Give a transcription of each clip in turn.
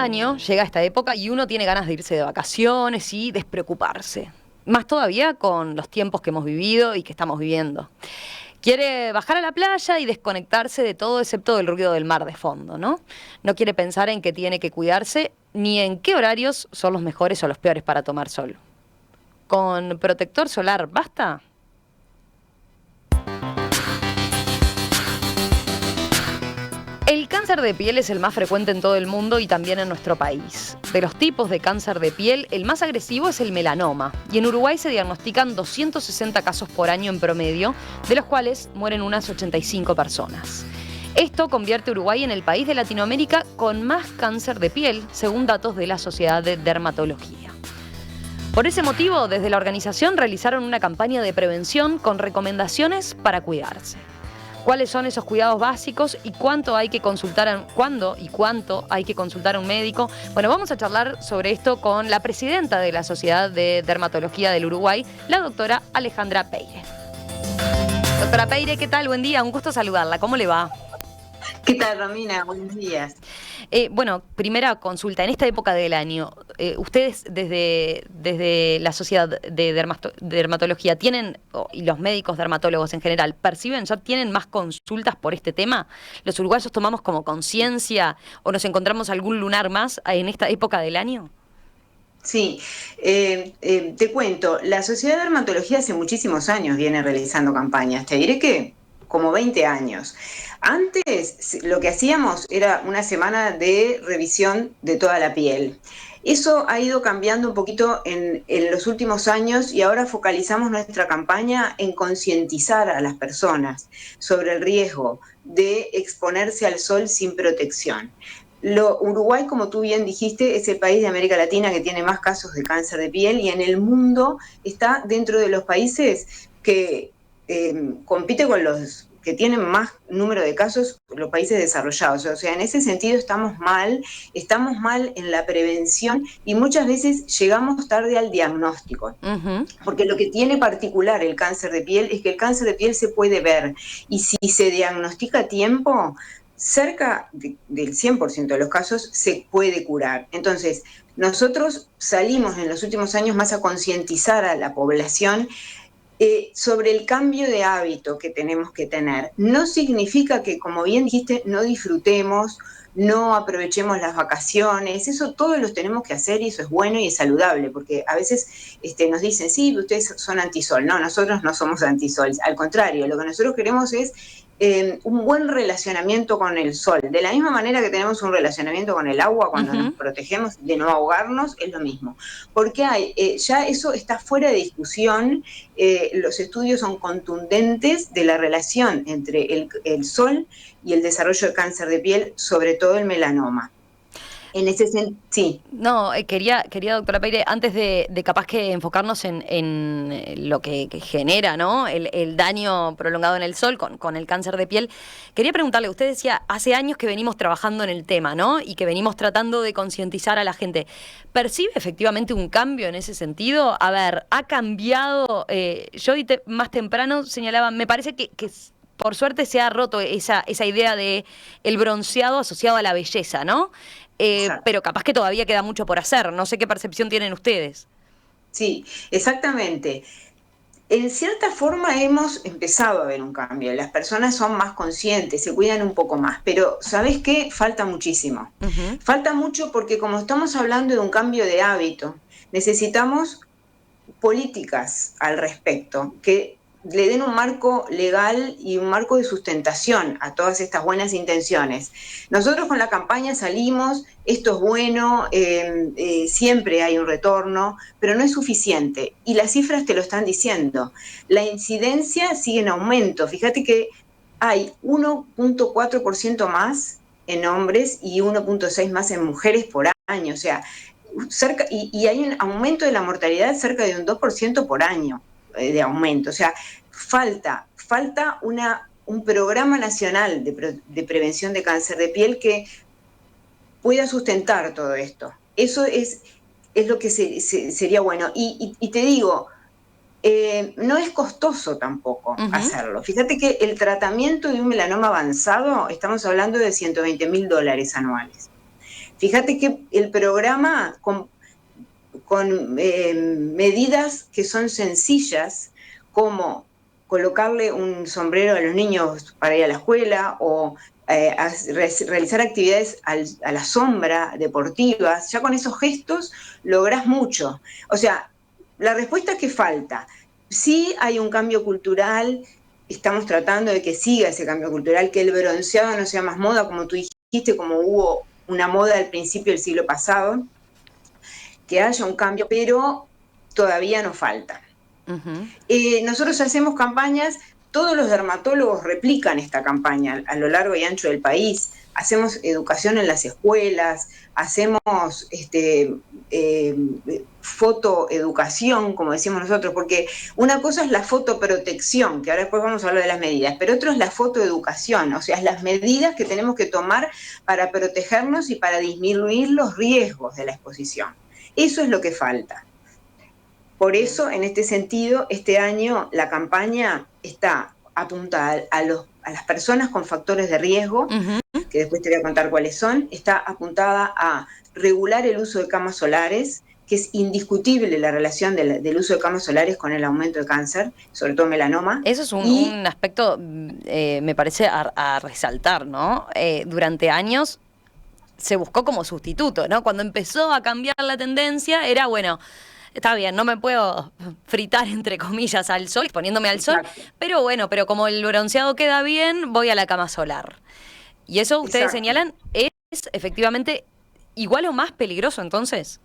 año llega esta época y uno tiene ganas de irse de vacaciones y despreocuparse. Más todavía con los tiempos que hemos vivido y que estamos viviendo. Quiere bajar a la playa y desconectarse de todo excepto del ruido del mar de fondo, ¿no? No quiere pensar en que tiene que cuidarse ni en qué horarios son los mejores o los peores para tomar sol. ¿Con protector solar basta? El cáncer de piel es el más frecuente en todo el mundo y también en nuestro país. De los tipos de cáncer de piel, el más agresivo es el melanoma. Y en Uruguay se diagnostican 260 casos por año en promedio, de los cuales mueren unas 85 personas. Esto convierte a Uruguay en el país de Latinoamérica con más cáncer de piel, según datos de la Sociedad de Dermatología. Por ese motivo, desde la organización realizaron una campaña de prevención con recomendaciones para cuidarse. ¿Cuáles son esos cuidados básicos y cuánto hay que consultar cuándo y cuánto hay que consultar a un médico? Bueno, vamos a charlar sobre esto con la presidenta de la Sociedad de Dermatología del Uruguay, la doctora Alejandra Peire. Doctora Peire, ¿qué tal? Buen día, un gusto saludarla. ¿Cómo le va? ¿Qué tal, Romina? Buenos días. Bueno, primera consulta. En esta época del año, ustedes desde la Sociedad de Dermatología tienen, y los médicos dermatólogos en general, perciben, ya tienen más consultas por este tema. ¿Los uruguayos tomamos como conciencia o nos encontramos algún lunar más en esta época del año? Sí, te cuento, la Sociedad de Dermatología hace muchísimos años viene realizando campañas, te diré que como 20 años. Antes lo que hacíamos era una semana de revisión de toda la piel. Eso ha ido cambiando un poquito en los últimos años y ahora focalizamos nuestra campaña en concientizar a las personas sobre el riesgo de exponerse al sol sin protección. Uruguay, como tú bien dijiste, es el país de América Latina que tiene más casos de cáncer de piel y en el mundo está dentro de los países que compite con los que tienen más número de casos, los países desarrollados. O sea, en ese sentido estamos mal en la prevención y muchas veces llegamos tarde al diagnóstico. Ujú. Porque lo que tiene particular el cáncer de piel es que el cáncer de piel se puede ver y si se diagnostica a tiempo, del 100% de los casos se puede curar. Entonces, nosotros salimos en los últimos años más a concientizar a la población sobre el cambio de hábito que tenemos que tener. No significa que, como bien dijiste, no disfrutemos, no aprovechemos las vacaciones, eso todos los tenemos que hacer y eso es bueno y es saludable, porque a veces nos dicen, sí, ustedes son antisol. No, nosotros no somos antisol, al contrario, lo que nosotros queremos es un buen relacionamiento con el sol. De la misma manera que tenemos un relacionamiento con el agua cuando nos Ujú. protegemos de no ahogarnos, es lo mismo. Porque ya eso está fuera de discusión. Los estudios son contundentes de la relación entre el sol y el desarrollo de cáncer de piel, sobre todo el melanoma. En ese sentido, sí. No, quería, doctora Peire, antes de capaz que enfocarnos en lo que genera, ¿no? El daño prolongado en el sol con el cáncer de piel, quería preguntarle, usted decía, hace años que venimos trabajando en el tema, ¿no? Y que venimos tratando de concientizar a la gente. ¿Percibe efectivamente un cambio en ese sentido? A ver, ¿ha cambiado? Yo más temprano señalaba, me parece que por suerte se ha roto esa idea de el bronceado asociado a la belleza, ¿no? Pero capaz que todavía queda mucho por hacer. No sé qué percepción tienen ustedes. Sí, exactamente. En cierta forma hemos empezado a ver un cambio. Las personas son más conscientes, se cuidan un poco más, pero ¿sabes qué? Falta muchísimo. Ujú. Falta mucho porque como estamos hablando de un cambio de hábito, necesitamos políticas al respecto que le den un marco legal y un marco de sustentación a todas estas buenas intenciones. Nosotros con la campaña salimos, esto es bueno, siempre hay un retorno, pero no es suficiente. Y las cifras te lo están diciendo. La incidencia sigue en aumento. Fíjate que hay 1.4% más en hombres y 1.6 más en mujeres por año. O sea, y hay un aumento de la mortalidad cerca de un 2% por año de aumento. O sea, falta un programa nacional de prevención de cáncer de piel que pueda sustentar todo esto. Eso es lo que sería bueno. Y te digo, no es costoso tampoco Ujú. hacerlo. Fíjate que el tratamiento de un melanoma avanzado, estamos hablando de $120.000 anuales. Fíjate que el programa con medidas que son sencillas, como colocarle un sombrero a los niños para ir a la escuela o realizar actividades a la sombra, deportivas, ya con esos gestos lográs mucho. O sea, la respuesta es que falta. Sí hay un cambio cultural, estamos tratando de que siga ese cambio cultural, que el bronceado no sea más moda, como tú dijiste, como hubo una moda al principio del siglo pasado, que haya un cambio, pero todavía nos falta. Ujú. Nosotros hacemos campañas, todos los dermatólogos replican esta campaña a lo largo y ancho del país. Hacemos educación en las escuelas, hacemos eh, fotoeducación, como decimos nosotros, porque una cosa es la fotoprotección, que ahora después vamos a hablar de las medidas, pero otro es la fotoeducación, o sea, es las medidas que tenemos que tomar para protegernos y para disminuir los riesgos de la exposición. Eso es lo que falta. Por Bien. eso, en este sentido, este año la campaña está apuntada a las personas con factores de riesgo, Ujú. que después te voy a contar cuáles son, está apuntada a regular el uso de camas solares, que es indiscutible la relación del uso de camas solares con el aumento de cáncer, sobre todo melanoma, Eso es y un aspecto, me parece, a resaltar, ¿no? Durante años se buscó como sustituto, ¿no? Cuando empezó a cambiar la tendencia, era, bueno, está bien, no me puedo fritar, entre comillas, al sol, exponiéndome al sol, exacto, pero bueno, pero como el bronceado queda bien, voy a la cama solar. Y eso ustedes exacto. señalan es efectivamente igual o más peligroso entonces.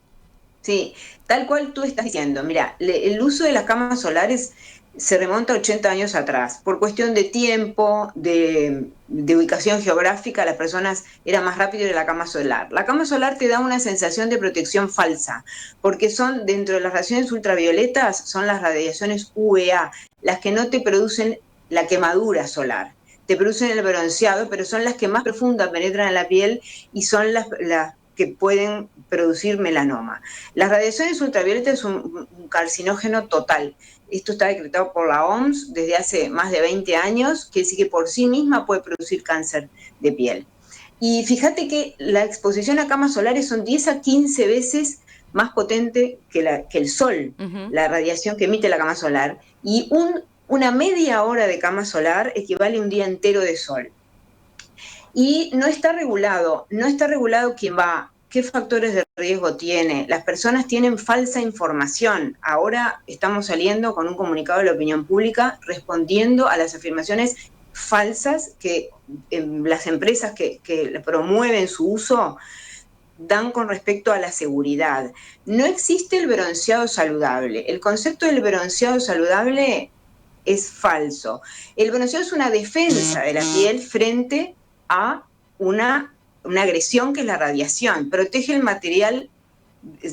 Sí, tal cual tú estás diciendo. Mira, el uso de las camas solares se remonta a 80 años atrás. Por cuestión de tiempo, de ubicación geográfica, las personas era más rápido de la cama solar. La cama solar te da una sensación de protección falsa, porque son, dentro de las radiaciones ultravioletas, son las radiaciones UVA, las que no te producen la quemadura solar. Te producen el bronceado, pero son las que más profundas penetran en la piel y son las que pueden producir melanoma. Las radiaciones ultravioletas es un carcinógeno total. Esto está decretado por la OMS desde hace más de 20 años, que sí que por sí misma puede producir cáncer de piel. Y fíjate que la exposición a camas solares son 10 a 15 veces más potente que el sol, Ujú. la radiación que emite la cama solar. Y una media hora de cama solar equivale a un día entero de sol. Y no está regulado quién va, qué factores de riesgo tiene. Las personas tienen falsa información. Ahora estamos saliendo con un comunicado de la opinión pública respondiendo a las afirmaciones falsas que las empresas que promueven su uso dan con respecto a la seguridad. No existe el bronceado saludable. El concepto del bronceado saludable es falso. El bronceado es una defensa de la piel frente a una agresión que es la radiación. Protege el material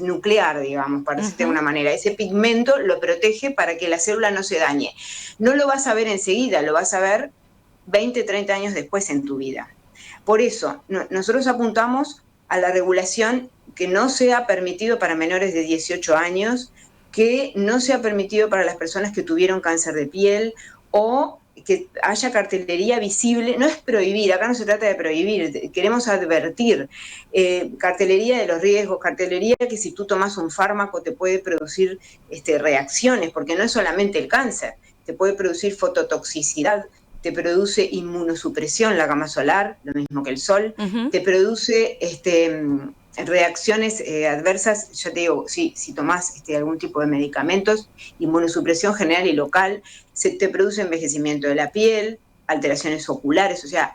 nuclear, digamos, para decirte de Ujú. alguna manera. Ese pigmento lo protege para que la célula no se dañe. No lo vas a ver enseguida, lo vas a ver 20, 30 años después en tu vida. Por eso, nosotros apuntamos a la regulación que no sea permitido para menores de 18 años, que no sea permitido para las personas que tuvieron cáncer de piel o que haya cartelería visible. No es prohibir, acá no se trata de prohibir, queremos advertir. Cartelería de los riesgos, cartelería que si tú tomas un fármaco te puede producir reacciones, porque no es solamente el cáncer, te puede producir fototoxicidad, te produce inmunosupresión la cama solar, lo mismo que el sol, Ujú. te produce reacciones adversas, ya te digo, si tomás algún tipo de medicamentos, inmunosupresión general y local, se te produce envejecimiento de la piel, alteraciones oculares, o sea,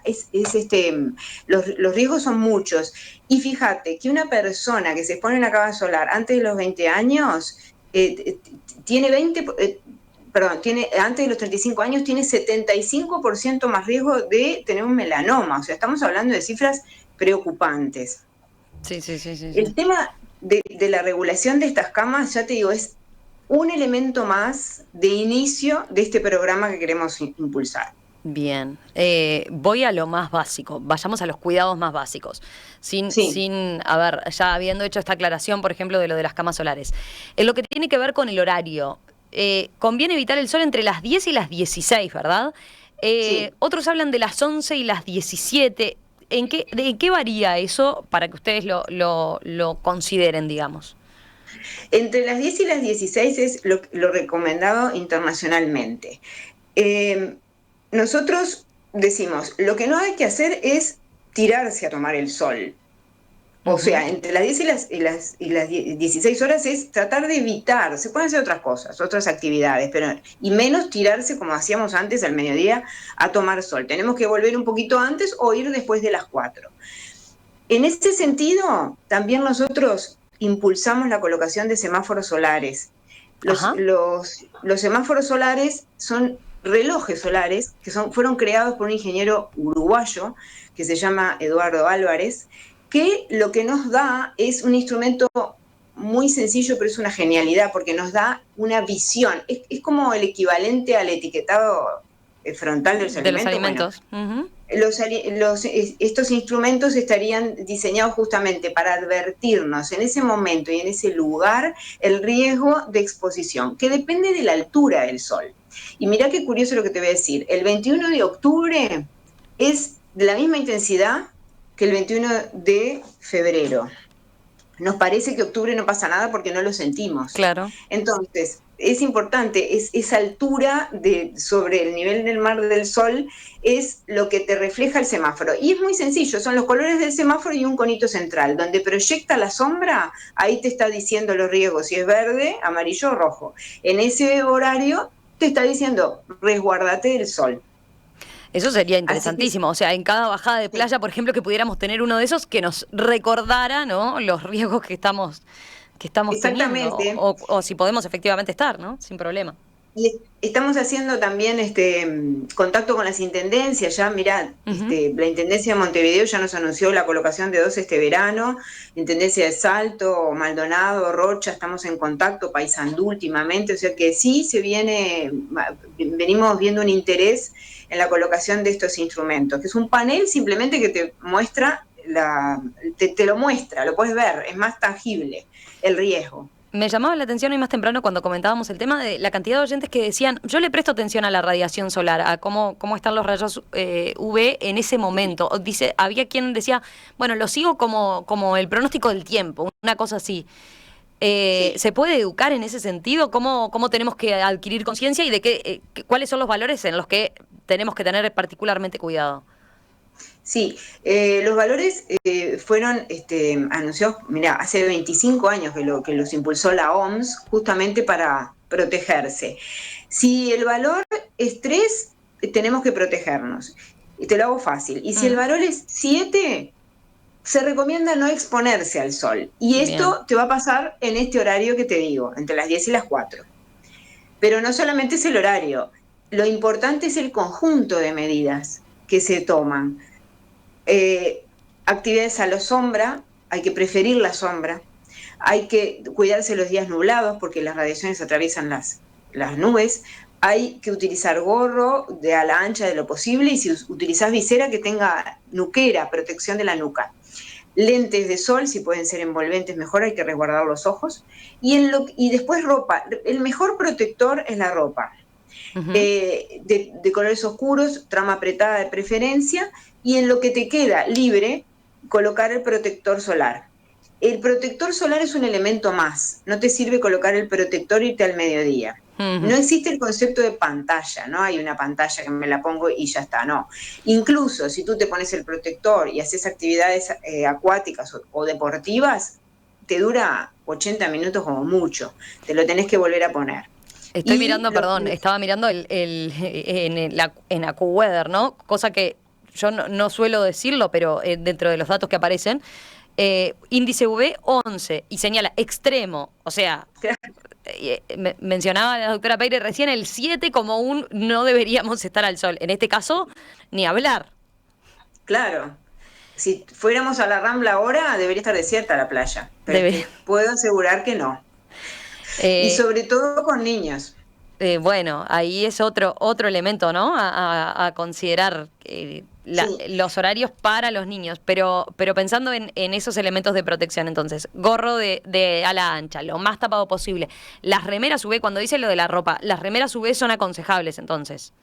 los riesgos son muchos. Y fíjate que una persona que se expone una cama solar antes de los 20 años tiene 20, tiene, antes de los 35 años tiene 75% más riesgo de tener un melanoma. O sea, estamos hablando de cifras preocupantes. Sí, sí, sí, sí, sí. El tema de la regulación de estas camas, ya te digo, es un elemento más de inicio de este programa que queremos impulsar. Bien, voy a lo más básico, vayamos a los cuidados más básicos, Sí, a ver, ya habiendo hecho esta aclaración, por ejemplo, de lo de las camas solares, en lo que tiene que ver con el horario, conviene evitar el sol entre las 10 y las 16, ¿verdad? sí. Otros hablan de las 11 y las 17. ¿De qué varía eso para que ustedes lo consideren, digamos? Entre las 10 y las 16 es lo recomendado internacionalmente. Eh, Nosotros decimos, lo que no hay que hacer es tirarse a tomar el sol. O Ujú. sea, entre las 10 y las 16 horas es tratar de evitar, se pueden hacer otras cosas, otras actividades, pero y menos tirarse como hacíamos antes al mediodía a tomar sol. Tenemos que volver un poquito antes o ir después de las 4. En este sentido, también nosotros impulsamos la colocación de semáforos solares. Los, Ajá. los, los semáforos solares son relojes solares que fueron creados por un ingeniero uruguayo que se llama Eduardo Álvarez, que lo que nos da es un instrumento muy sencillo, pero es una genialidad porque nos da una visión. Es como el equivalente al etiquetado frontal de los De los alimentos. Bueno, alimentos. Ujú. estos instrumentos estarían diseñados justamente para advertirnos en ese momento y en ese lugar el riesgo de exposición, que depende de la altura del sol. Y mirá qué curioso lo que te voy a decir. El 21 de octubre es de la misma intensidad que el 21 de febrero. Nos parece que octubre no pasa nada porque no lo sentimos. Claro. Entonces, es importante, esa altura sobre el nivel del mar del sol es lo que te refleja el semáforo. Y es muy sencillo, son los colores del semáforo y un conito central. Donde proyecta la sombra, ahí te está diciendo los riesgos, si es verde, amarillo o rojo. En ese horario te está diciendo, resguárdate del sol. Eso sería Así que interesantísimo. O sea, en cada bajada de sí, playa, por ejemplo, que pudiéramos tener uno de esos que nos recordara, ¿no? Los riesgos que estamos teniendo. exactamente. O si podemos efectivamente estar, ¿no? Sin problema. Y estamos haciendo también contacto con las intendencias. Ya, mirá, Ujú. la Intendencia de Montevideo ya nos anunció la colocación de 2 este verano. Intendencia de Salto, Maldonado, Rocha, estamos en contacto, Paysandú últimamente. O sea que sí venimos viendo un interés en la colocación de estos instrumentos, que es un panel simplemente que te muestra, te lo muestra, lo puedes ver, es más tangible el riesgo. Me llamaba la atención hoy más temprano cuando comentábamos el tema de la cantidad de oyentes que decían, yo le presto atención a la radiación solar, a cómo están los rayos UV en ese momento. Había quien decía, bueno, lo sigo como el pronóstico del tiempo, una cosa así. Sí. ¿Se puede educar en ese sentido? ¿Cómo tenemos que adquirir conciencia y de cuáles son los valores en los que tenemos que tener particularmente cuidado? Sí, los valores fueron anunciados, mira, hace 25 años que los impulsó la OMS justamente para protegerse. Si el valor es 3, tenemos que protegernos. Y te lo hago fácil. Y si el Mm, valor es 7, se recomienda no exponerse al sol. Y bien. esto te va a pasar en este horario que te digo, entre las 10 y las 4. Pero no solamente es el horario, lo importante es el conjunto de medidas que se toman. eh, Actividades a la sombra, hay que preferir la sombra, hay que cuidarse los días nublados porque las radiaciones atraviesan las nubes, hay que utilizar gorro de ala ancha de lo posible y si utilizás visera que tenga nuquera, protección de la nuca. Lentes de sol, si pueden ser envolventes, mejor, hay que resguardar los ojos. Y después ropa. El mejor protector es la ropa Ujú. de colores oscuros, trama apretada de preferencia, y en lo que te queda libre, colocar el protector solar. El protector solar es un elemento más, no te sirve colocar el protector e irte al mediodía. Ujú. No existe el concepto de pantalla, no hay una pantalla que me la pongo y ya está, no. Incluso si tú te pones el protector y haces actividades acuáticas o deportivas, te dura 80 minutos como mucho, te lo tenés que volver a poner. Estoy Y mirando, perdón, estaba mirando en AccuWeather, ¿no? Cosa que yo no suelo decirlo, pero dentro de los datos que aparecen, índice UV 11 y señala extremo, o sea, mencionaba la doctora Peire recién el 7 como no deberíamos estar al sol. En este caso, ni hablar. claro, si fuéramos a la Rambla ahora, debería estar desierta la playa, pero Debe- te puedo asegurar que no. Y Eh, sobre todo con niños. bueno, ahí es otro elemento, ¿no? A considerar Sí, los horarios para los niños, pero pensando en esos elementos de protección, entonces, gorro de ala ancha, lo más tapado posible. Las remeras UV, cuando dice lo de la ropa, las remeras UV son aconsejables, entonces,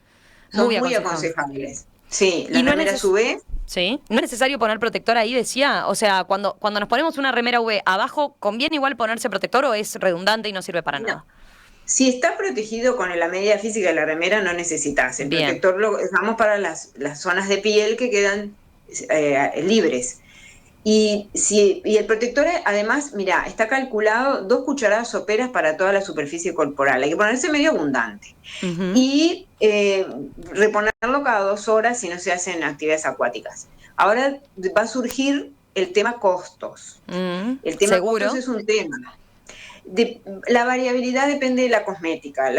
son muy muy aconsejables. aconsejables. Sí, Y las no es remeras UV. Sí. ¿No es necesario poner protector ahí, decía? O sea, cuando nos ponemos una remera UV abajo, ¿conviene igual ponerse protector o es redundante y no sirve para No. nada? Si está protegido con la medida física de la remera, no necesitas. El Bien. protector lo dejamos para las zonas de piel que quedan libres. Y el protector, además, mira, está calculado 2 cucharadas soperas para toda la superficie corporal. Hay que ponerse medio abundante. Ujú. Y reponerlo cada 2 horas si no se hacen actividades acuáticas. Ahora va a surgir el tema costos. El tema costos Seguro. es un tema. La variabilidad depende de la cosmética.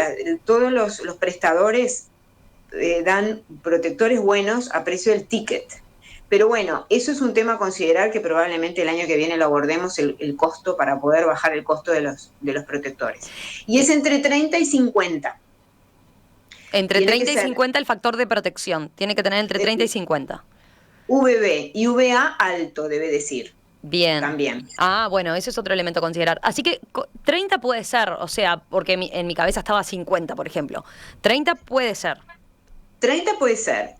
Todos los prestadores dan protectores buenos a precio del ticket. Pero bueno, eso es un tema a considerar que probablemente el año que viene lo abordemos, el costo para poder bajar el costo de los protectores. Y es entre 30 y 50. Entre Tiene que 30 y ser 50 el factor de protección. Tiene que tener entre 30 y 50. VB y VA alto, debe decir, Bien. también. Ah, bueno, ese es otro elemento a considerar. Así que 30 puede ser, o sea, porque en mi cabeza estaba 50, por ejemplo. 30 puede ser. 30 puede ser.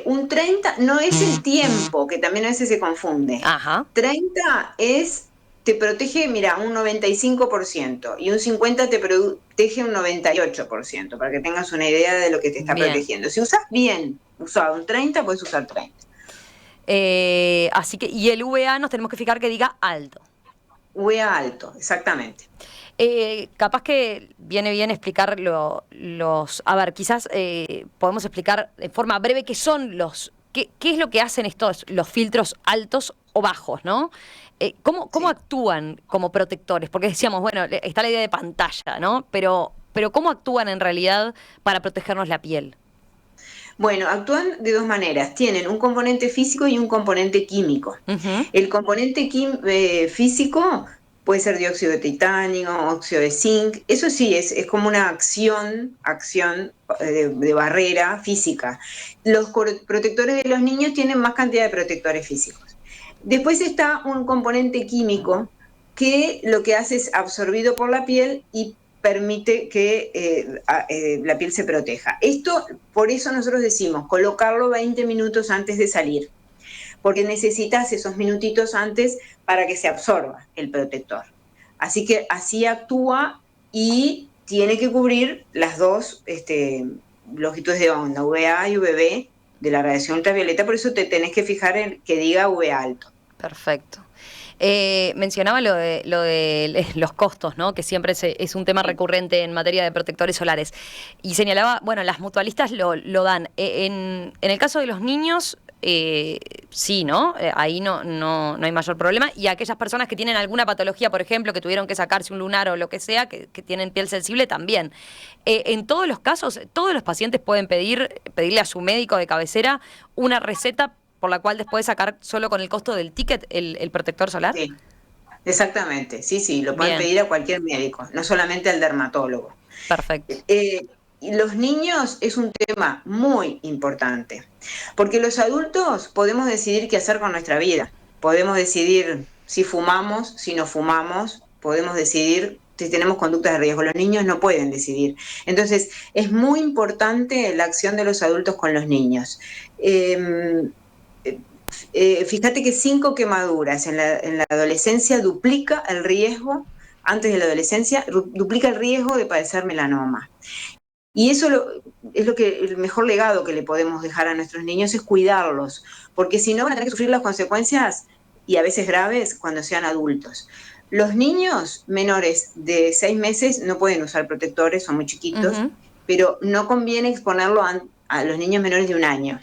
Un 30 no es el tiempo, que también a veces se confunde. Ajá. 30 te protege, mira, un 95% y un 50 te protege un 98%, para que tengas una idea de lo que te está Bien. protegiendo. Si usas bien, usado un 30, puedes usar 30. Así que, y el VA nos tenemos que fijar que diga alto. VA alto, exactamente. Capaz que viene bien explicar a ver, quizás podemos explicar de forma breve qué son qué es lo que hacen los filtros altos o bajos, ¿no? ¿Cómo Sí. actúan como protectores? Porque decíamos, bueno, está la idea de pantalla, ¿no? Pero ¿cómo actúan en realidad para protegernos la piel? Bueno, actúan de 2 maneras. Tienen un componente físico y un componente químico. Ujú. El componente físico puede ser dióxido de titanio, óxido de zinc. Eso sí, es como una acción de barrera física. Los protectores de los niños tienen más cantidad de protectores físicos. Después está un componente químico que lo que hace es absorbido por la piel y permite que la piel se proteja. Esto, por eso nosotros decimos, colocarlo 20 minutos antes de salir, porque necesitas esos minutitos antes para que se absorba el protector. Así que así actúa y tiene que cubrir las dos longitudes de onda, VA y VB, de la radiación ultravioleta, por eso te tenés que fijar en que diga VA alto. Perfecto. Mencionaba lo de los costos, ¿no? Que siempre es un tema Sí. recurrente en materia de protectores solares. Y señalaba, bueno, las mutualistas lo dan. En el caso de los niños, sí, ¿no? Ahí no hay mayor problema. Y aquellas personas que tienen alguna patología, por ejemplo, que tuvieron que sacarse un lunar o lo que sea, que tienen piel sensible, también. En todos los casos, todos los pacientes pueden pedirle a su médico de cabecera una receta por la cual después sacar solo con el costo del ticket el protector solar. Sí, exactamente. Sí, sí, lo pueden Bien, pedir a cualquier médico, no solamente al dermatólogo. perfecto. Y los niños es un tema muy importante, porque los adultos podemos decidir qué hacer con nuestra vida. Podemos decidir si fumamos, si no fumamos, podemos decidir si tenemos conductas de riesgo. Los niños no pueden decidir. Entonces, es muy importante la acción de los adultos con los niños. Eh, Fíjate que 5 quemaduras en la adolescencia duplica el riesgo, antes de la adolescencia, duplica el riesgo de padecer melanoma. Y eso es lo que el mejor legado que le podemos dejar a nuestros niños es cuidarlos, porque si no van a tener que sufrir las consecuencias, y a veces graves, cuando sean adultos. Los niños menores de 6 meses no pueden usar protectores, son muy chiquitos, Ujú. pero no conviene exponerlo a los niños menores de 1 año.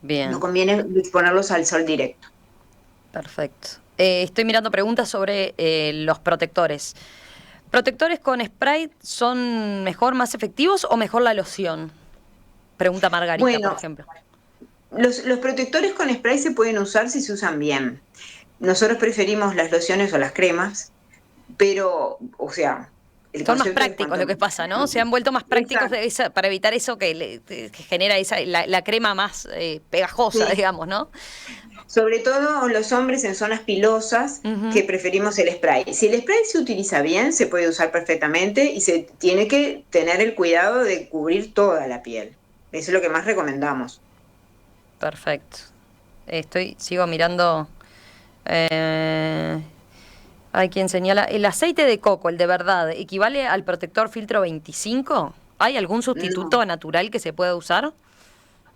No Bien, conviene exponerlos al sol directo. perfecto. Estoy mirando preguntas sobre los protectores. ¿Protectores con spray son mejor, más efectivos o mejor la loción? Pregunta Margarita, por Bueno, ejemplo. los protectores con spray se pueden usar si se usan bien. Nosotros preferimos las lociones o las cremas, pero, o sea, el Son más concepto es prácticos cuanto... lo que pasa, ¿no? Se han vuelto más prácticos Exacto. para evitar eso que genera la crema más pegajosa, Sí. digamos, ¿no? Sobre todo los hombres en zonas pilosas que Ujú. preferimos el spray. Si el spray se utiliza bien, se puede usar perfectamente y se tiene que tener el cuidado de cubrir toda la piel. Eso es lo que más recomendamos. Perfecto. sigo mirando. Hay quien señala, ¿el aceite de coco, el de verdad, equivale al protector filtro 25? ¿Hay algún No, sustituto natural que se pueda usar? No,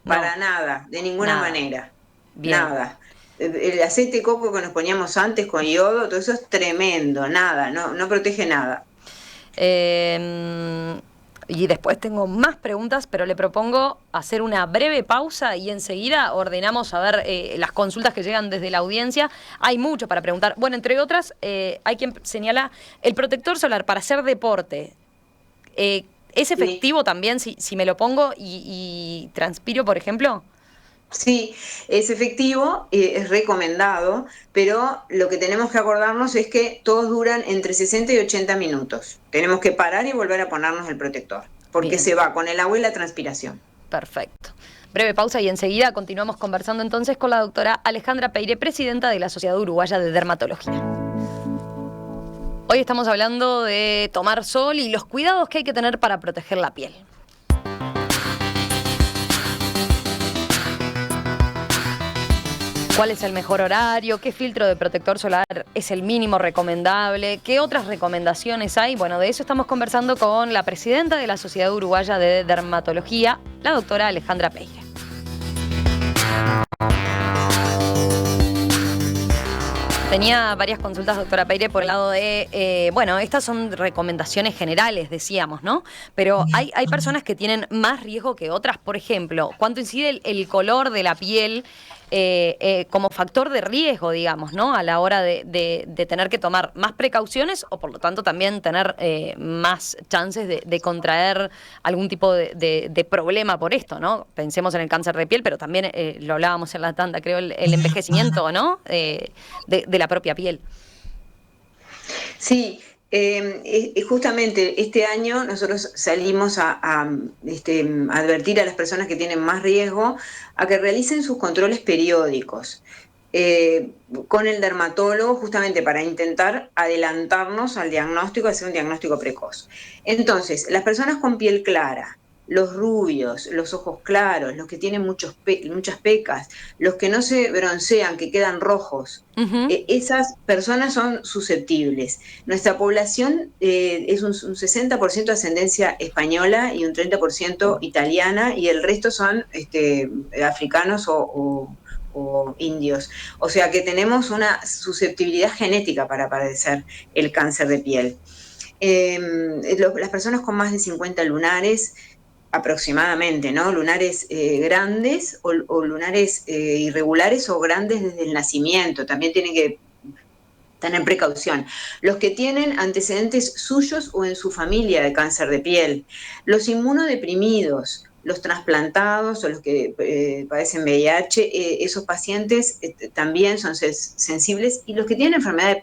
para nada, de ninguna nada. manera, Bien. nada. El aceite de coco que nos poníamos antes con yodo, todo eso es tremendo, nada, no protege nada. Eh, y después tengo más preguntas, pero le propongo hacer una breve pausa y enseguida ordenamos a ver las consultas que llegan desde la audiencia. Hay mucho para preguntar. Bueno, entre otras, hay quien señala el protector solar para hacer deporte. ¿Es Sí. efectivo también si me lo pongo y transpiro, por ejemplo? Sí, es efectivo, es recomendado, pero lo que tenemos que acordarnos es que todos duran entre 60 y 80 minutos. Tenemos que parar y volver a ponernos el protector, porque Bien, se va con el agua y la transpiración. perfecto. Breve pausa y enseguida continuamos conversando entonces con la doctora Alejandra Peire, presidenta de la Sociedad Uruguaya de Dermatología. Hoy estamos hablando de tomar sol y los cuidados que hay que tener para proteger la piel. ¿Cuál es el mejor horario? ¿Qué filtro de protector solar es el mínimo recomendable? ¿Qué otras recomendaciones hay? Bueno, de eso estamos conversando con la presidenta de la Sociedad Uruguaya de Dermatología, la doctora Alejandra Peire. Tenía varias consultas, doctora Peire, por el lado de, bueno, estas son recomendaciones generales, decíamos, ¿no? Pero hay personas que tienen más riesgo que otras. Por ejemplo, ¿cuánto incide el color de la piel como factor de riesgo, digamos, ¿no? A la hora de tener que tomar más precauciones o, por lo tanto, también tener más chances de contraer algún tipo de problema por esto, ¿no? Pensemos en el cáncer de piel, pero también lo hablábamos en la tanda, creo, el envejecimiento, ¿no? De la propia piel. Sí, justamente este año nosotros salimos a advertir a las personas que tienen más riesgo a que realicen sus controles periódicos con el dermatólogo justamente para intentar adelantarnos al diagnóstico, hacer un diagnóstico precoz. Entonces, las personas con piel clara, los rubios, los ojos claros, los que tienen muchas pecas, los que no se broncean, que quedan rojos, Ujú. esas personas son susceptibles. Nuestra población es un 60% de ascendencia española y un 30% italiana y el resto son africanos o indios. O sea que tenemos una susceptibilidad genética para padecer el cáncer de piel. Las personas con más de 50 lunares aproximadamente, ¿no? Lunares grandes o lunares irregulares o grandes desde el nacimiento. También tienen que tener precaución. Los que tienen antecedentes suyos o en su familia de cáncer de piel. Los inmunodeprimidos, los trasplantados o los que padecen VIH, esos pacientes también son sensibles y los que tienen enfermedad de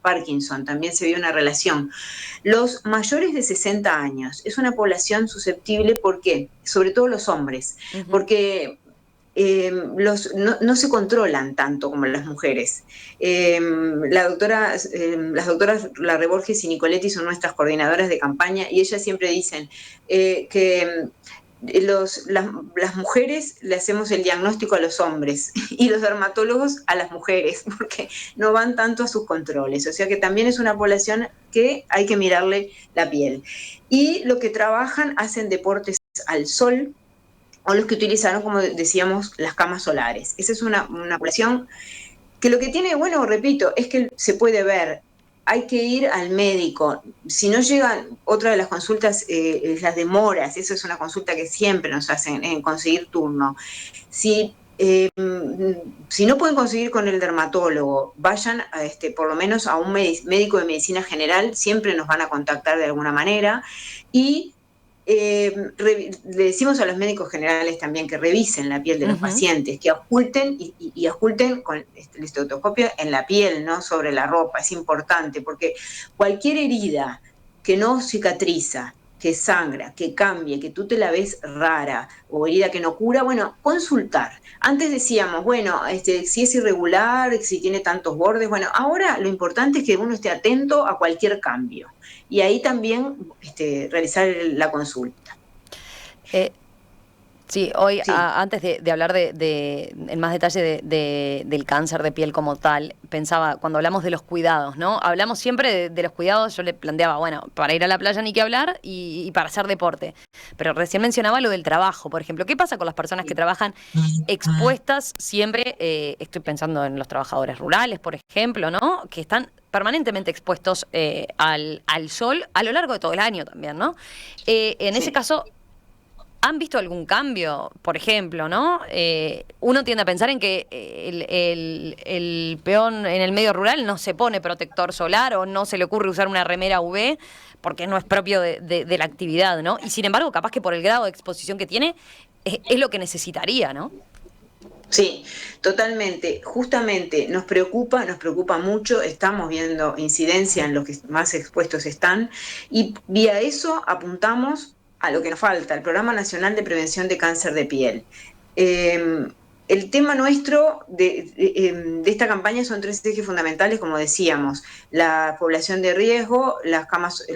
Parkinson también se ve una relación. Los mayores de 60 años es una población susceptible, ¿por qué? Sobre todo los hombres, Ujú. porque no se controlan tanto como las mujeres. Las doctoras Larre Borges y Nicoletti son nuestras coordinadoras de campaña y ellas siempre dicen que las mujeres le hacemos el diagnóstico a los hombres y los dermatólogos a las mujeres, porque no van tanto a sus controles. O sea que también es una población que hay que mirarle la piel. Y lo que trabajan hacen deportes al sol, o los que utilizaron, como decíamos, las camas solares. Esa es una población que lo que tiene, bueno, repito, es que se puede ver, hay que ir al médico. Si no llegan, otra de las consultas es las demoras, eso es una consulta que siempre nos hacen en conseguir turno. Si no pueden conseguir con el dermatólogo, vayan por lo menos a un médico de medicina general, siempre nos van a contactar de alguna manera y le decimos a los médicos generales también que revisen la piel de los Ujú. pacientes, que oculten y oculten con el estetoscopio en la piel, no sobre la ropa. Es importante porque cualquier herida que no cicatriza, que sangra, que cambie, que tú te la ves rara o herida que no cura, bueno, consultar. Antes decíamos, bueno, si es irregular, si tiene tantos bordes, bueno, ahora lo importante es que uno esté atento a cualquier cambio y ahí también realizar la consulta. Eh, Sí, hoy, Sí. antes de hablar en más detalle del cáncer de piel como tal, pensaba, cuando hablamos de los cuidados, ¿no? Hablamos siempre de los cuidados, yo le planteaba, bueno, para ir a la playa ni que hablar y para hacer deporte. Pero recién mencionaba lo del trabajo, por ejemplo. ¿Qué pasa con las personas que trabajan expuestas siempre? Estoy pensando en los trabajadores rurales, por ejemplo, ¿no? Que están permanentemente expuestos al sol a lo largo de todo el año también, ¿no? En ese Sí. caso, ¿han visto algún cambio? Por ejemplo, ¿no? Uno tiende a pensar en que el peón en el medio rural no se pone protector solar o no se le ocurre usar una remera UV porque no es propio de la actividad, ¿no? Y sin embargo, capaz que por el grado de exposición que tiene, es lo que necesitaría, ¿no? Sí, totalmente. Justamente nos preocupa mucho, estamos viendo incidencia en los que más expuestos están y vía eso apuntamos a lo que nos falta, el Programa Nacional de Prevención de Cáncer de Piel. Eh, el tema nuestro de esta campaña son tres ejes fundamentales, como decíamos, la población de riesgo, la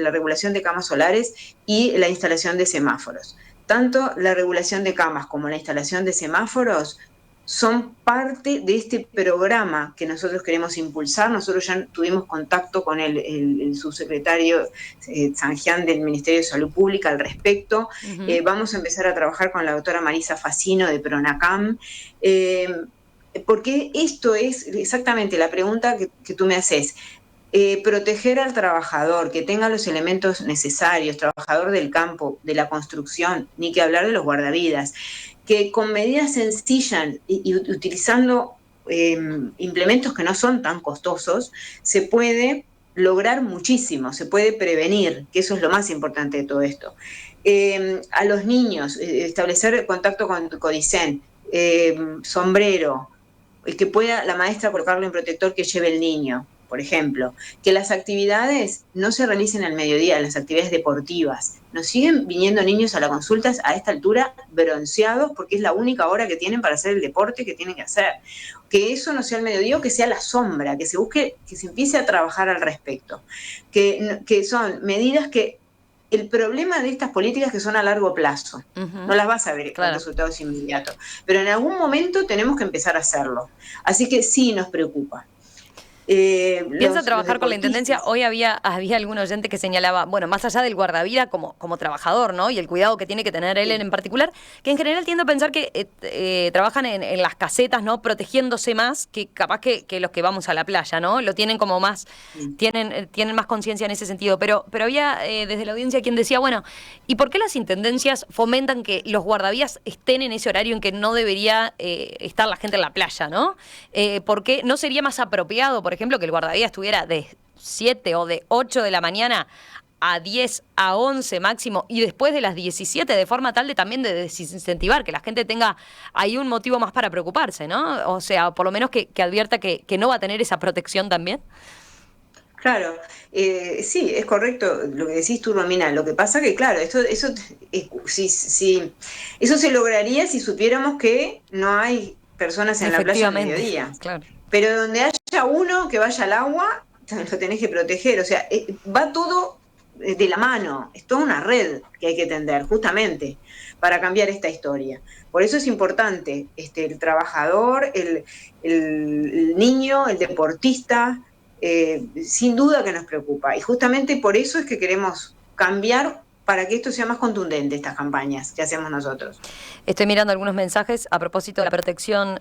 regulación de camas solares y la instalación de semáforos. Tanto la regulación de camas como la instalación de semáforos son parte de este programa que nosotros queremos impulsar. Nosotros ya tuvimos contacto con el subsecretario Sanjian del Ministerio de Salud Pública al respecto. Ujú. Vamos a empezar a trabajar con la doctora Marisa Facino de Pronacam. Eh, porque esto es exactamente la pregunta que tú me haces. Proteger al trabajador, que tenga los elementos necesarios, trabajador del campo, de la construcción, ni que hablar de los guardavidas, que con medidas sencillas y utilizando implementos que no son tan costosos, se puede lograr muchísimo, se puede prevenir, que eso es lo más importante de todo esto. A los niños, establecer contacto con Codicen, sombrero, que pueda la maestra colocarlo en protector que lleve el niño, por ejemplo, que las actividades no se realicen al mediodía, las actividades deportivas. Nos siguen viniendo niños a las consultas a esta altura bronceados porque es la única hora que tienen para hacer el deporte que tienen que hacer. Que eso no sea el mediodía o que sea la sombra, que se busque, que se empiece a trabajar al respecto. Que son medidas que el problema de estas políticas que son a largo plazo. Ujú. No las vas a ver con Claro. resultados inmediatos, pero en algún momento tenemos que empezar a hacerlo. Así que sí nos preocupa. ¿Piensa Los trabajar con la intendencia? deportistas. Hoy había algún oyente que señalaba, bueno, más allá del guardavida como trabajador, ¿no? Y el cuidado que tiene que tener él Sí. en particular, que en general tiendo a pensar que trabajan en las casetas, ¿no? Protegiéndose más que capaz que los que vamos a la playa, ¿no? Lo tienen como más, tienen más conciencia en ese sentido. Pero había desde la audiencia quien decía, bueno, ¿y por qué las intendencias fomentan que los guardavías estén en ese horario en que no debería estar la gente en la playa, ¿no? ¿Por qué no sería más apropiado, por ejemplo, que el guardavía estuviera de 7 o de 8 de la mañana a 10, a 11 máximo, y después de las 17, de forma tal de también de desincentivar, que la gente tenga ahí un motivo más para preocuparse, ¿no? O sea, por lo menos que advierta que no va a tener esa protección también? Claro, sí, es correcto lo que decís tú, Romina. Lo que pasa que, claro, eso se lograría si supiéramos que no hay personas en la playa al Efectivamente, mediodía. claro. Pero donde haya uno que vaya al agua, lo tenés que proteger. O sea, va todo de la mano, es toda una red que hay que tender, justamente, para cambiar esta historia. Por eso es importante el trabajador, el niño, el deportista, sin duda que nos preocupa. Y justamente por eso es que queremos cambiar para que esto sea más contundente, estas campañas que hacemos nosotros. Estoy mirando algunos mensajes a propósito de la protección.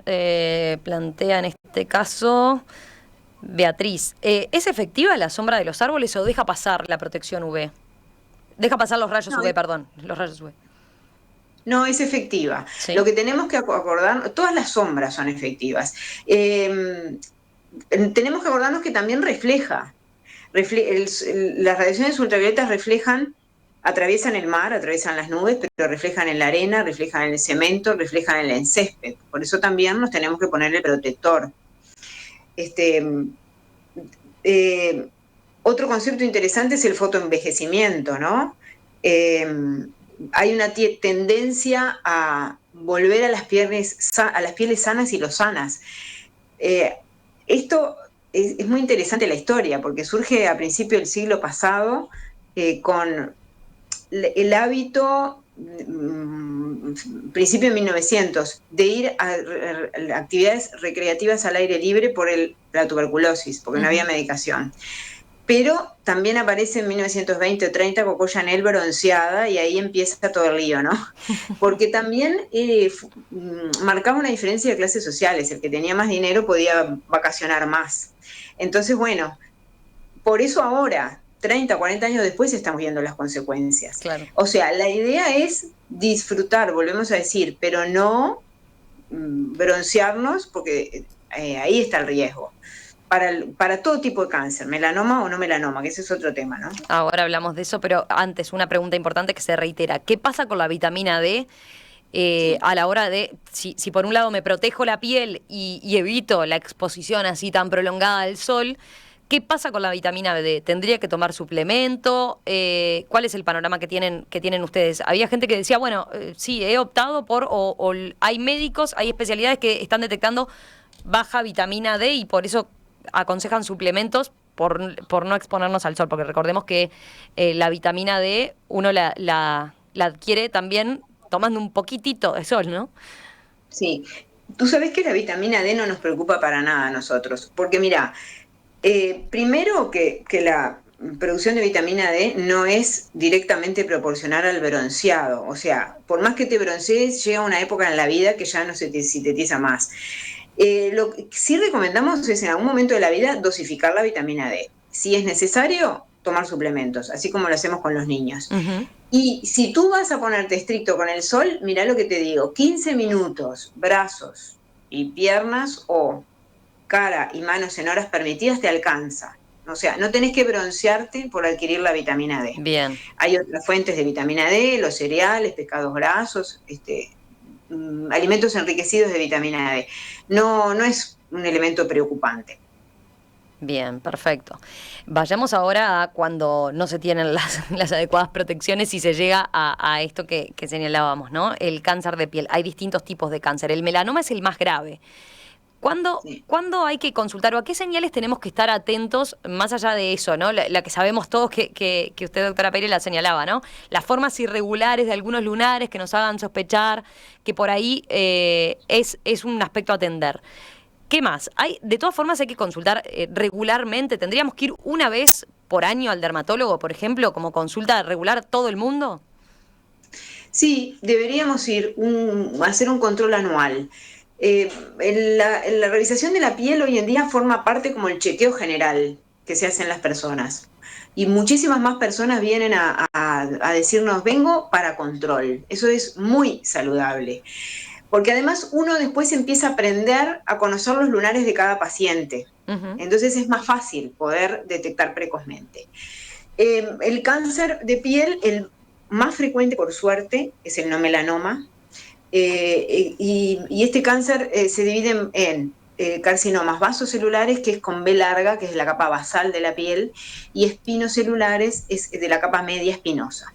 Plantea en este caso Beatriz. ¿Es efectiva la sombra de los árboles o deja pasar la protección UV? Deja pasar los rayos No, UV, perdón. Los rayos UV. no es efectiva. Lo Sí. que tenemos que acordar, todas las sombras son efectivas. Tenemos que acordarnos que también las radiaciones ultravioletas reflejan, atraviesan el mar, atraviesan las nubes, pero reflejan en la arena, reflejan en el cemento, reflejan en el césped. Por eso también nos tenemos que poner el protector. Este, eh, Otro concepto interesante es el fotoenvejecimiento, ¿no? Eh, Hay una tendencia a volver a las pieles sanas y lozanas. Eh, Esto es muy interesante la historia, porque surge a principios del siglo pasado con el hábito principio de 1900, de ir a actividades recreativas al aire libre por la tuberculosis, porque no había medicación. Pero también aparece en 1920 o 30 Coco Chanel bronceada y ahí empieza todo el lío, ¿no? Porque también marcaba una diferencia de clases sociales. El que tenía más dinero podía vacacionar más. Entonces, bueno, por eso ahora, 30, 40 años después, estamos viendo las consecuencias. Claro. O sea, la idea es disfrutar, volvemos a decir, pero no broncearnos, porque ahí está el riesgo. Para todo tipo de cáncer, melanoma o no melanoma, que ese es otro tema, ¿no? Ahora hablamos de eso, pero antes una pregunta importante que se reitera. ¿Qué pasa con la vitamina D a la hora de, si por un lado me protejo la piel y evito la exposición así tan prolongada al sol, qué pasa con la vitamina D? ¿Tendría que tomar suplemento? ¿Cuál es el panorama que tienen ustedes? Había gente que decía, bueno, sí, he optado o hay médicos, hay especialidades que están detectando baja vitamina D y por eso aconsejan suplementos por no exponernos al sol, porque recordemos que la vitamina D uno la adquiere también tomando un poquitito de sol, ¿no? Sí, tú sabes que la vitamina D no nos preocupa para nada a nosotros, porque mira, primero que la producción de vitamina D no es directamente proporcional al bronceado, o sea, por más que te broncees, llega una época en la vida que ya no se te sintetiza más. Lo que sí recomendamos es en algún momento de la vida dosificar la vitamina D. Si es necesario, tomar suplementos, así como lo hacemos con los niños. Y si tú vas a ponerte estricto con el sol, mirá lo que te digo, 15 minutos, brazos y piernas o cara y manos en horas permitidas te alcanza. O sea, no tenés que broncearte por adquirir la vitamina D. Bien. Hay otras fuentes de vitamina D, los cereales, pescados grasos, alimentos enriquecidos de vitamina D. No es un elemento preocupante. Bien, perfecto. Vayamos ahora a cuando no se tienen las adecuadas protecciones y se llega a esto que señalábamos, ¿no? El cáncer de piel. Hay distintos tipos de cáncer. El melanoma es el más grave. ¿Cuándo hay que consultar o a qué señales tenemos que estar atentos más allá de eso, ¿no? La que sabemos todos que usted, doctora Peire, la señalaba, ¿no? Las formas irregulares de algunos lunares que nos hagan sospechar que por ahí es un aspecto a atender. ¿Qué más? De todas formas hay que consultar regularmente. ¿Tendríamos que ir una vez por año al dermatólogo, por ejemplo, como consulta regular todo el mundo? Sí, deberíamos hacer un control anual. La revisación de la piel hoy en día forma parte como el chequeo general que se hace en las personas. Y muchísimas más personas vienen a decirnos, vengo para control. Eso es muy saludable. Porque además uno después empieza a aprender a conocer los lunares de cada paciente. Entonces es más fácil poder detectar precozmente. El cáncer de piel, el más frecuente por suerte, es el no melanoma. Y este cáncer se divide en carcinomas vasocelulares, que es con B larga, que es la capa basal de la piel, y espinocelulares, es de la capa media espinosa.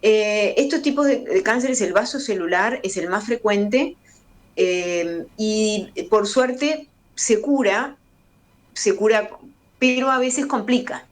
Estos tipos de cánceres, el vasocelular es el más frecuente y por suerte se cura, pero a veces complica,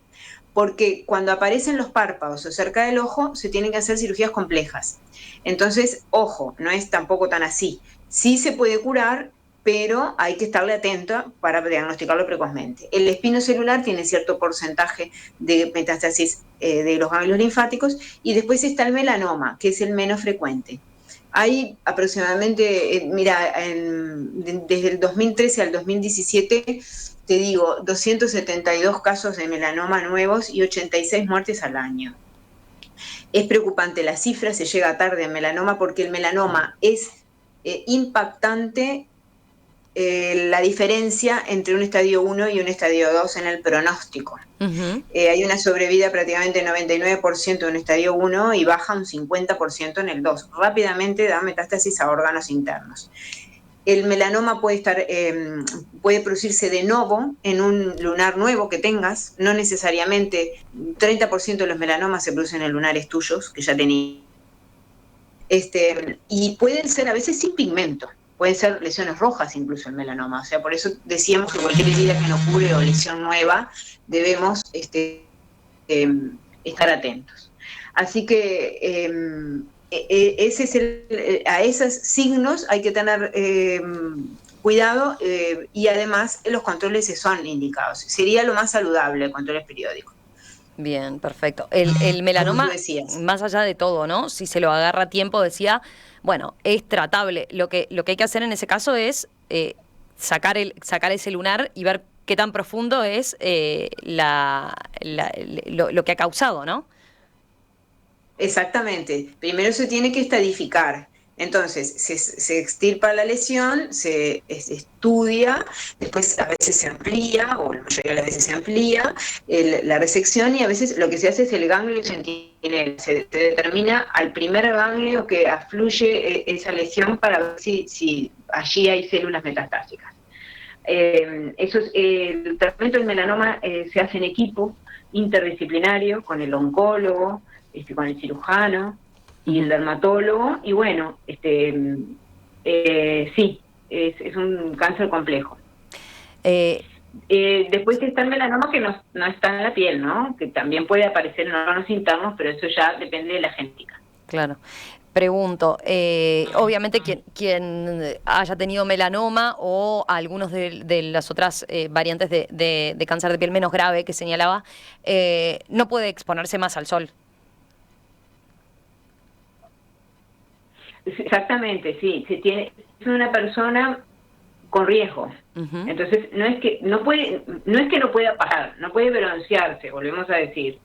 porque cuando aparecen los párpados o cerca del ojo se tienen que hacer cirugías complejas. Entonces, ojo, no es tampoco tan así. Sí se puede curar, pero hay que estarle atento para diagnosticarlo precozmente. El espinocelular tiene cierto porcentaje de metástasis de los ganglios linfáticos y después está el melanoma, que es el menos frecuente. Hay aproximadamente, desde el 2013 al 2017, te digo, 272 casos de melanoma nuevos y 86 muertes al año. Es preocupante la cifra, se llega tarde en melanoma porque el melanoma es impactante la diferencia entre un estadio 1 y un estadio 2 en el pronóstico. Hay una sobrevida prácticamente 99% en un estadio 1 y baja un 50% en el 2. Rápidamente da metástasis a órganos internos. El melanoma puede producirse de nuevo en un lunar nuevo que tengas, no necesariamente, 30% de los melanomas se producen en lunares tuyos, que ya tenías. Y pueden ser a veces sin pigmento, pueden ser lesiones rojas incluso el melanoma, o sea, por eso decíamos que cualquier herida que nos cure o lesión nueva debemos estar atentos. Así que ese es a esos signos hay que tener cuidado y además los controles son indicados. Sería lo más saludable, controles periódicos. Bien, perfecto. El Como tú melanoma, decías. más allá de todo, ¿no? Si se lo agarra a tiempo, decía, bueno, es tratable. Lo que hay que hacer en ese caso es sacar ese lunar y ver qué tan profundo es lo que ha causado, ¿no? Exactamente. Primero se tiene que estadificar. Entonces, se extirpa la lesión, estudia, después a veces se amplía, o la mayoría de las veces se amplía la resección y a veces lo que se hace es el ganglio centinela. Se determina al primer ganglio que afluye esa lesión para ver si allí hay células metastásicas. El tratamiento del melanoma se hace en equipo interdisciplinario con el oncólogo, con el cirujano y el dermatólogo, y bueno, sí, es un cáncer complejo. Eh, Después está el melanoma que no está en la piel, ¿no? Que también puede aparecer en órganos internos, pero eso ya depende de la genética. claro. Pregunto, obviamente quien haya tenido melanoma o algunos de las otras variantes de cáncer de piel menos grave que señalaba, no puede exponerse más al sol. Exactamente, sí. Es una persona con riesgo. Ujú. Entonces, no es que no pueda parar, no puede broncearse, volvemos a decir.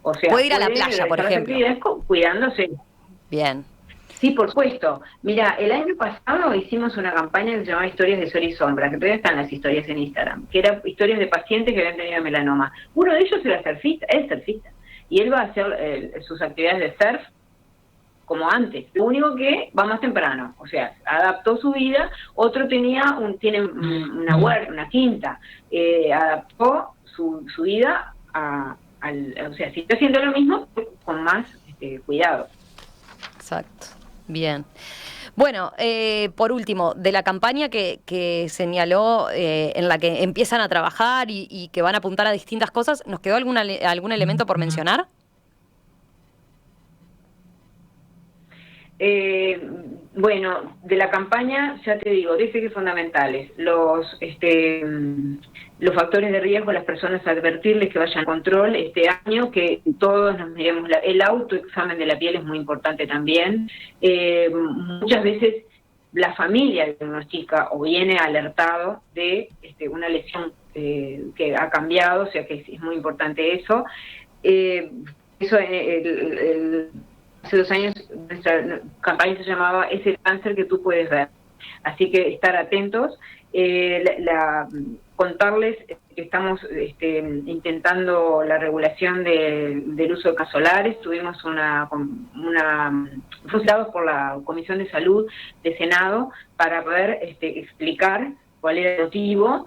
O sea, Puede ir a la puede playa, por realizar las ejemplo. actividades cuidándose. Bien. Sí, por supuesto. Mira, el año pasado hicimos una campaña que se llamaba Historias de Sol y Sombra, que todavía están las historias en Instagram, que eran historias de pacientes que habían tenido melanoma. Uno de ellos era surfista, es surfista, y él va a hacer sus actividades de surf como antes. Lo único que va más temprano, o sea, adaptó su vida. Otro tiene una quinta, adaptó su vida o sea, si está haciendo lo mismo, con más cuidado. Exacto. Bien. Bueno, por último, de la campaña que señaló, en la que empiezan a trabajar y que van a apuntar a distintas cosas, ¿nos quedó algún elemento por mencionar? Eh, bueno, de la campaña, ya te digo, 10 ejes fundamentales. Los factores de riesgo, las personas advertirles que vayan a control este año, que todos nos miremos. El autoexamen de la piel es muy importante también. Muchas veces la familia diagnostica o viene alertado de una lesión que ha cambiado, o sea que es muy importante eso. Eso hace 2 años nuestra campaña se llamaba "Es el cáncer que tú puedes ver". Así que estar atentos, contarles que estamos intentando la regulación del uso de gas solares. Tuvimos fuimos dados por la Comisión de Salud de Senado para poder explicar cuál era el motivo.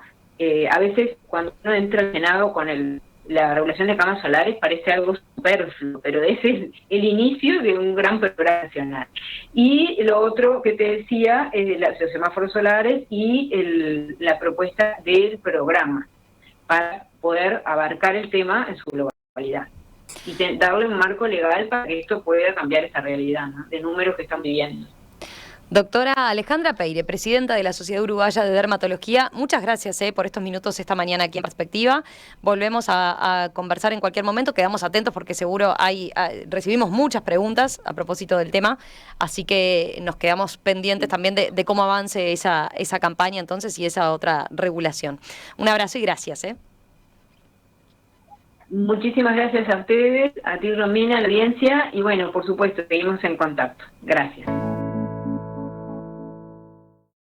A veces cuando uno entra al Senado con la regulación de camas solares parece algo superfluo, pero es el inicio de un gran programa nacional. Y lo otro que te decía, los semáforos solares y la propuesta del programa para poder abarcar el tema en su globalidad y darle un marco legal para que esto pueda cambiar esa realidad, ¿no?, de números que están viviendo. Doctora Alejandra Peire, presidenta de la Sociedad Uruguaya de Dermatología, muchas gracias por estos minutos esta mañana aquí en Perspectiva. Volvemos a conversar en cualquier momento, quedamos atentos porque seguro recibimos muchas preguntas a propósito del tema, así que nos quedamos pendientes también de cómo avance esa campaña entonces y esa otra regulación. Un abrazo y gracias. Muchísimas gracias a ustedes, a ti Romina, a la audiencia, y bueno, por supuesto, seguimos en contacto. Gracias.